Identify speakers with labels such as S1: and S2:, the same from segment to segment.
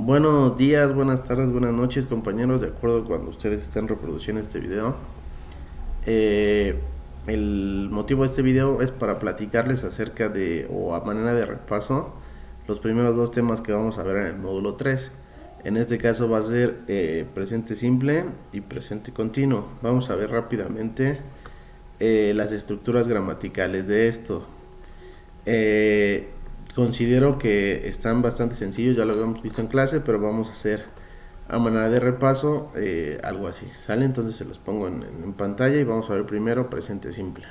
S1: Buenos días, buenas tardes, buenas noches, compañeros, de acuerdo cuando ustedes estén reproduciendo este video. Eh, el motivo de este video es para platicarles acerca de, o a manera de repaso, los primeros dos temas que vamos a ver en el módulo 3. En este caso va a ser presente simple y presente continuo. Vamos a ver rápidamente las estructuras gramaticales de esto. Considero que están bastante sencillos, ya lo hemos visto en clase, pero vamos a hacer a manera de repaso algo así, ¿sale? Entonces se los pongo en pantalla y vamos a ver primero presente simple.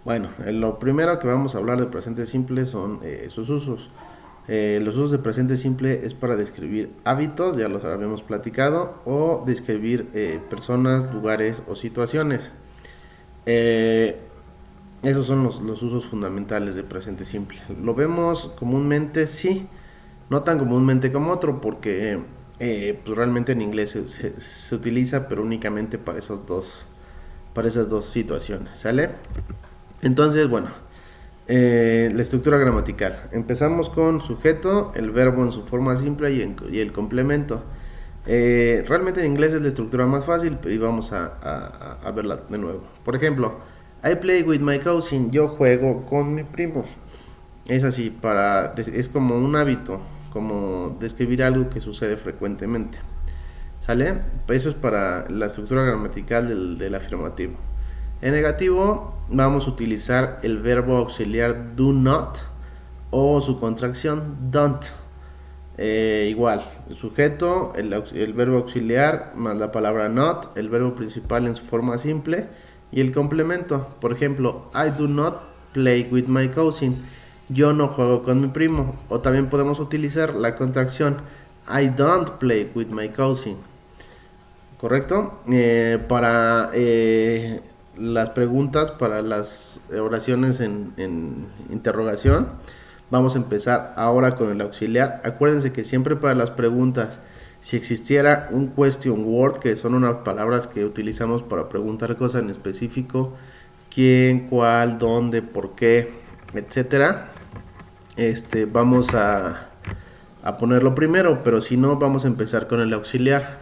S1: Bueno, lo primero que vamos a hablar de presente simple son sus usos. Los usos de presente simple es para describir hábitos, ya los habíamos platicado, o describir personas, lugares o situaciones. Esos son los usos fundamentales de presente simple. Lo vemos comúnmente, sí, no tan comúnmente como otro, porque pues realmente en inglés se utiliza, pero únicamente para esas dos situaciones, ¿sale? Entonces, bueno, la estructura gramatical. Empezamos con sujeto, el verbo en su forma simple y el complemento. Realmente en inglés es la estructura más fácil y vamos a verla de nuevo. Por ejemplo, I play with my cousin. Yo juego con mi primo. Es así, es como un hábito, como describir algo que sucede frecuentemente. ¿Sale? Eso es para la estructura gramatical del afirmativo. En negativo vamos a utilizar el verbo auxiliar do not o su contracción don't. Igual, el sujeto, el verbo auxiliar más la palabra not, el verbo principal en su forma simple y el complemento. Por ejemplo, I do not play with my cousin. Yo no juego con mi primo. O también podemos utilizar la contracción I don't play with my cousin. ¿Correcto? Para las preguntas, para las oraciones en interrogación, vamos a empezar ahora con el auxiliar. Acuérdense que siempre para las preguntas, si existiera un question word, que son unas palabras que utilizamos para preguntar cosas en específico, quién, cuál, dónde, por qué, etcétera, vamos a ponerlo primero, pero si no, vamos a empezar con el auxiliar.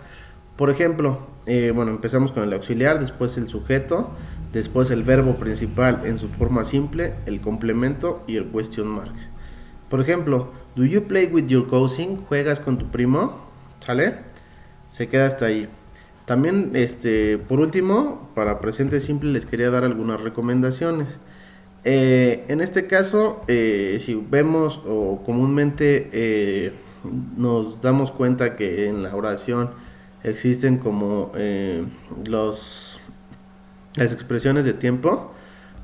S1: Por ejemplo, bueno, empezamos con el auxiliar, después el sujeto, después el verbo principal en su forma simple, el complemento y el question mark. Por ejemplo, do you play with your cousin? ¿Juegas con tu primo? ¿Sale? Se queda hasta ahí. También, por último, para presente simple les quería dar algunas recomendaciones. En este caso, si vemos o comúnmente nos damos cuenta que en la oración existen como las expresiones de tiempo.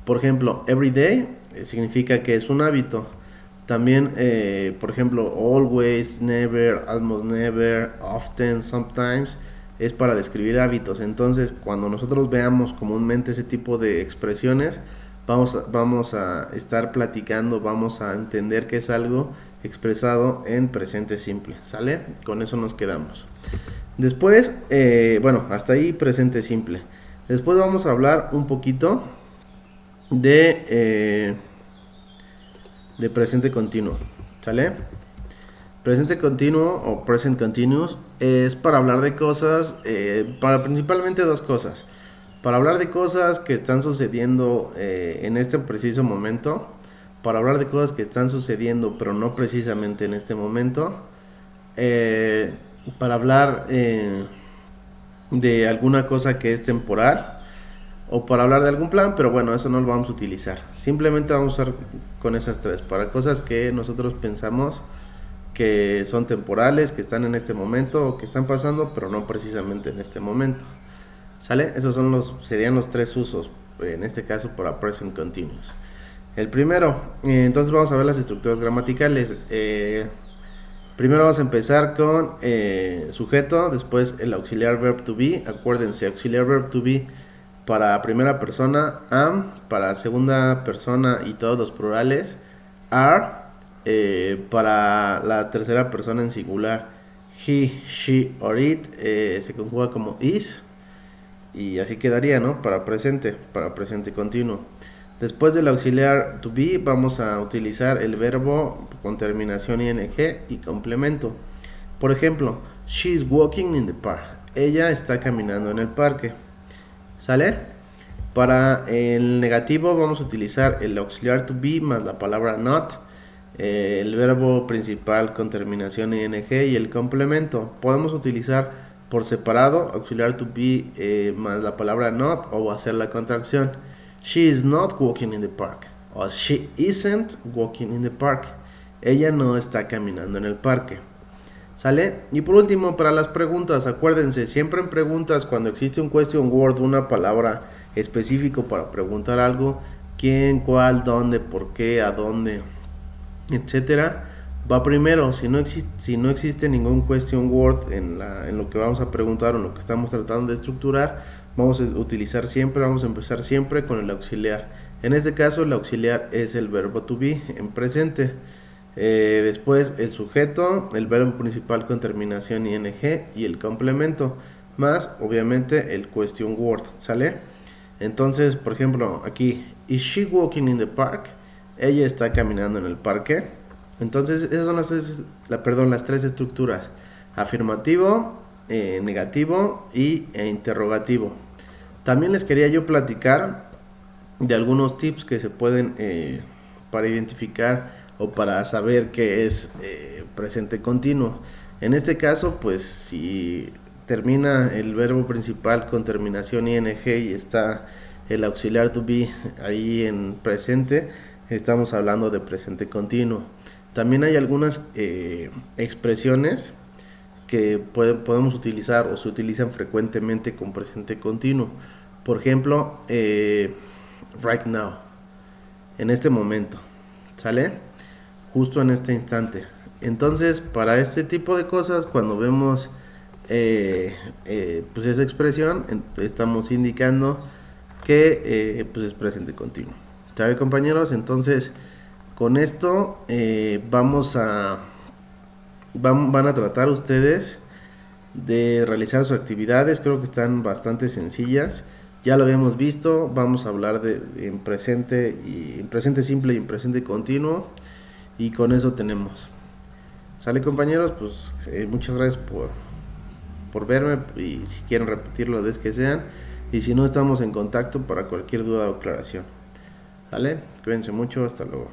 S1: Por ejemplo, every day significa que es un hábito. También, por ejemplo, always, never, almost never, often, sometimes, es para describir hábitos. Entonces, cuando nosotros veamos comúnmente ese tipo de expresiones, vamos a estar platicando, vamos a entender que es algo expresado en presente simple, ¿sale? Con eso nos quedamos. Después, bueno, hasta ahí presente simple. Después vamos a hablar un poquito de presente continuo, ¿sale? Presente continuo o present continuous es para hablar de cosas, para principalmente dos cosas. Para hablar de cosas que están sucediendo en este preciso momento, para hablar de cosas que están sucediendo pero no precisamente en este momento, para hablar de alguna cosa que es temporal, o para hablar de algún plan, pero bueno, eso no lo vamos a utilizar. Simplemente vamos a usar con esas tres, para cosas que nosotros pensamos que son temporales, que están en este momento o que están pasando, pero no precisamente en este momento. ¿Sale? Esos serían los tres usos, en este caso para present continuous. El primero, entonces vamos a ver las estructuras gramaticales. Primero vamos a empezar con sujeto, después el auxiliar verb to be. Acuérdense, auxiliar verb to be para primera persona, am, para segunda persona y todos los plurales, are, para la tercera persona en singular, he, she or it, se conjuga como is, y así quedaría, ¿no? Para presente continuo. Después del auxiliar to be vamos a utilizar el verbo con terminación ing y complemento. Por ejemplo, she's walking in the park. Ella está caminando en el parque. ¿Sale? Para el negativo vamos a utilizar el auxiliar to be más la palabra not, el verbo principal con terminación ing y el complemento. Podemos utilizar por separado auxiliar to be más la palabra not o hacer la contracción. She is not walking in the park. O she isn't walking in the park. Ella no está caminando en el parque. ¿Sale? Y por último, para las preguntas, acuérdense, siempre en preguntas, cuando existe un question word, una palabra específico para preguntar algo, quién, cuál, dónde, por qué, a dónde, etcétera, va primero. Si no existe ningún question word en lo que vamos a preguntar o en lo que estamos tratando de estructurar, vamos a empezar siempre con el auxiliar. En este caso, el auxiliar es el verbo to be en presente. Después el sujeto, el verbo principal con terminación ing y el complemento, más obviamente el question word, ¿sale? Entonces, por ejemplo, aquí, is she walking in the park? Ella está caminando en el parque. Entonces, esas son las tres estructuras: afirmativo, negativo e interrogativo. También les quería yo platicar de algunos tips que se pueden para identificar o para saber qué es presente continuo. En este caso, pues si termina el verbo principal con terminación ing y está el auxiliar to be ahí en presente, estamos hablando de presente continuo. También hay algunas expresiones que podemos utilizar o se utilizan frecuentemente con presente continuo. Por ejemplo, right now, en este momento, ¿sale? Justo en este instante. Entonces, para este tipo de cosas, cuando vemos pues esa expresión, estamos indicando que pues es presente continuo. ¿Sabe, compañeros? Entonces, con esto van a tratar ustedes de realizar sus actividades. Creo que están bastante sencillas. Ya lo habíamos visto. Vamos a hablar en presente simple y en presente continuo. Y con eso tenemos. ¿Sale, compañeros? Pues muchas gracias por verme. Y si quieren repetirlo las veces que sean. Y si no, estamos en contacto para cualquier duda o aclaración. ¿Sale? Cuídense mucho. Hasta luego.